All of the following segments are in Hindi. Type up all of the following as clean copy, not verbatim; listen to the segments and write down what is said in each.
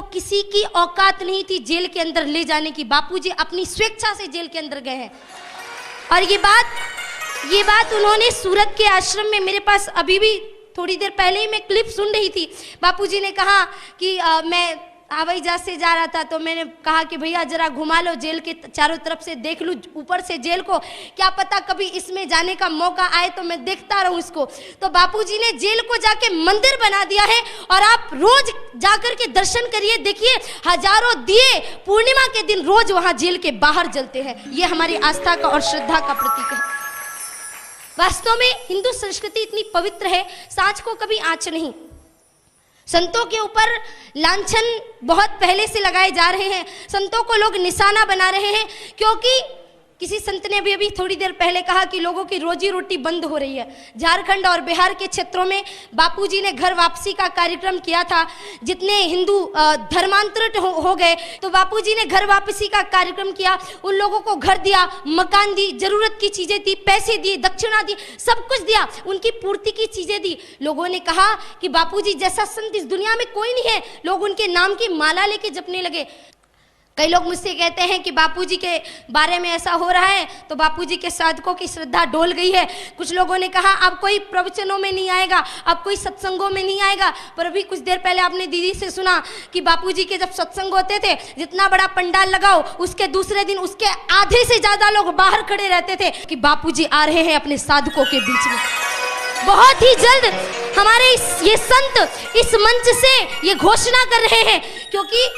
को किसी की औकात नहीं थी जेल के अंदर ले जाने की। बापूजी अपनी स्वेच्छा से जेल के अंदर गए हैं। और ये बात उन्होंने सूरत के आश्रम में, मेरे पास अभी भी थोड़ी देर पहले ही मैं क्लिप सुन रही थी, बापूजी ने कहा कि मैं हवाई जहाज से जा रहा था तो मैंने कहा कि भैया जरा घुमा लो, जेल के चारों तरफ से देख लूँ, ऊपर से जेल को, क्या पता कभी इसमें जाने का मौका आए तो मैं देखता रहूँ इसको। तो बापूजी ने जेल को जाके मंदिर बना दिया है और आप रोज जाकर के दर्शन करिए, देखिए हजारों दिए पूर्णिमा के दिन रोज वहाँ जेल के बाहर जलते हैं। ये हमारी आस्था का और श्रद्धा का प्रतीक है। वास्तव में हिंदू संस्कृति इतनी पवित्र है, सांच को कभी आँच नहीं। संतों के ऊपर लांछन बहुत पहले से लगाए जा रहे हैं, संतों को लोग निशाना बना रहे हैं, क्योंकि किसी संत ने भी अभी थोड़ी देर पहले कहा कि लोगों की रोजी रोटी बंद हो रही है। झारखंड और बिहार के क्षेत्रों में बापूजी ने घर वापसी का कार्यक्रम किया था। जितने हिंदू धर्मांतरित हो गए तो बापूजी ने घर वापसी का कार्यक्रम किया, उन लोगों को घर दिया, मकान दी, जरूरत की चीजें दी, पैसे दिए, दक्षिणा दी, सब कुछ दिया, उनकी पूर्ति की चीजें दी। लोगों ने कहा कि बापूजी जैसा संत इस दुनिया में कोई नहीं है। लोग उनके नाम की माला लेके जपने लगे। कई लोग मुझसे कहते हैं कि बापूजी के बारे में ऐसा हो रहा है तो बापूजी के साधकों की श्रद्धा डोल गई है। कुछ लोगों ने कहा अब कोई प्रवचनों में नहीं आएगा, अब कोई सत्संगों में नहीं आएगा। पर अभी कुछ देर पहले आपने दीदी से सुना कि बापूजी के जब सत्संग होते थे, जितना बड़ा पंडाल लगाओ उसके दूसरे दिन उसके आधे से ज्यादा लोग बाहर खड़े रहते थे कि बापूजी आ रहे हैं अपने साधकों के बीच में। बहुत ही जल्द हमारे ये संत इस मंच से ये घोषणा कर रहे हैं, क्योंकि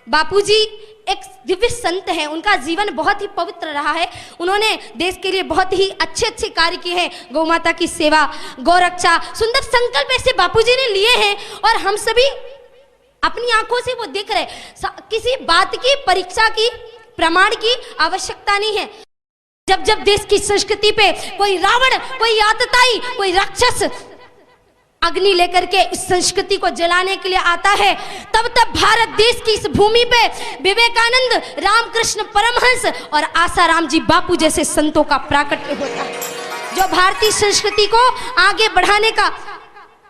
बापूजी एक दिव्य संत हैं, उनका जीवन बहुत ही पवित्र रहा है। उन्होंने देश के लिए बहुत ही अच्छे अच्छे कार्य किए हैं, गौ माता की सेवा, गौरक्षा, सुंदर संकल्प ऐसे बापूजी ने लिए हैं और हम सभी अपनी आंखों से वो देख रहे। किसी बात की परीक्षा की, प्रमाण की आवश्यकता नहीं है। जब जब देश की संस्कृति पे कोई रावण, कोई आतताई, कोई राक्षस अग्नि लेकर के इस संस्कृति को जलाने के लिए आता है, तब तब भारत देश की इस भूमि पे विवेकानंद, रामकृष्ण परमहंस और आसाराम जी बापू जैसे संतों का प्राकट्य होता है, जो भारतीय संस्कृति को आगे बढ़ाने का।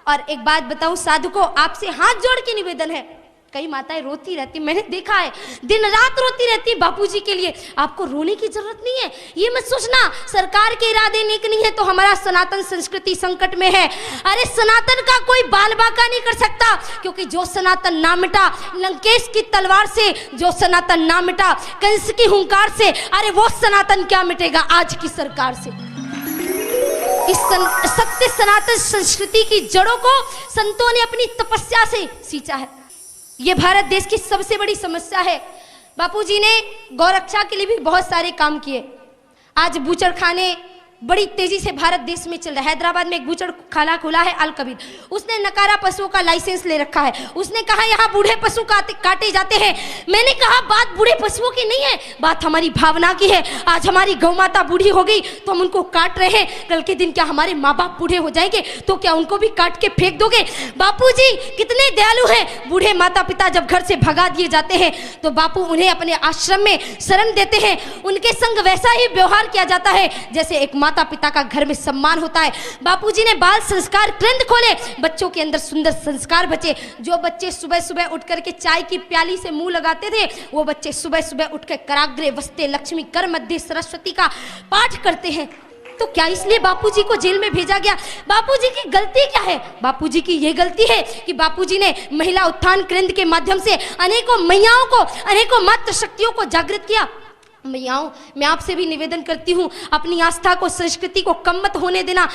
और एक बात बताऊं साधुकों, आपसे हाथ जोड़ के निवेदन है, कई माताएं रोती रहती, मैंने देखा है, दिन रात रोती रहती बापूजी के लिए। आपको रोने की जरूरत नहीं है। ये मत सोचना सरकार के इरादे नेक नहीं है तो हमारा सनातन संस्कृति संकट में है। अरे सनातन का कोई बाल बाका नहीं कर सकता, क्योंकि जो सनातन ना मिटा लंकेश की तलवार से, जो सनातन ना मिटा कंस की हुंकार से, अरे वो सनातन क्या मिटेगा आज की सरकार से। इस सत्य सनातन संस्कृति की जड़ों को संतों ने अपनी तपस्या से सींचा है। ये भारत देश की सबसे बड़ी समस्या है। बापूजी ने गौरक्षा के लिए भी बहुत सारे काम किए। आज बूचड़ खाने बड़ी तेजी से भारत देश में चल रहा है। हैदराबाद में एक बूचड़ खाना खुला है, अल कबीर, उसने नकारा पशुओं का लाइसेंस ले रखा है। उसने कहा यहाँ बूढ़े पशु काटे जाते हैं। मैंने कहा बात बूढ़े पशुओं की नहीं है, बात हमारी भावना की है। आज हमारी गौ माता बूढ़ी हो गई तो हम उनको काट रहे हैं, कल के दिन क्या हमारे माँ बाप बूढ़े हो जाएंगे तो क्या उनको भी काट के फेंक दोगे? बापूजी कितने दयालु हैं। बूढ़े माता पिता जब घर से भगा दिए जाते हैं तो बापू उन्हें अपने आश्रम में शरण देते हैं। उनके संग वैसा ही व्यवहार किया जाता है जैसे एक माता पिता का घर में सम्मान होता है। बापूजी ने बाल संस्कार केंद्र खोले, बच्चों के अंदर सुंदर संस्कार बचे। जो बच्चे सुबह सुबह उठ करके चाय की प्याली से मुंह लगाते थे, वो बच्चे सुबह सुबह उठकर कराग्रे वस्ते लक्ष्मी कर मध्य सरस्वती का पाठ करते हैं। तो क्या इसलिए बापूजी को जेल में भेजा गया? बापूजी की गलती क्या है? बापूजी की ये गलती है कि बापूजी ने महिला उत्थान केंद्र के माध्यम से अनेकों मैयाओं को, अनेकों मातृशक्तियों को जागृत किया। मैयाओं, मैं आपसे भी निवेदन करती हूँ, अपनी आस्था को, संस्कृति को कम मत होने देना।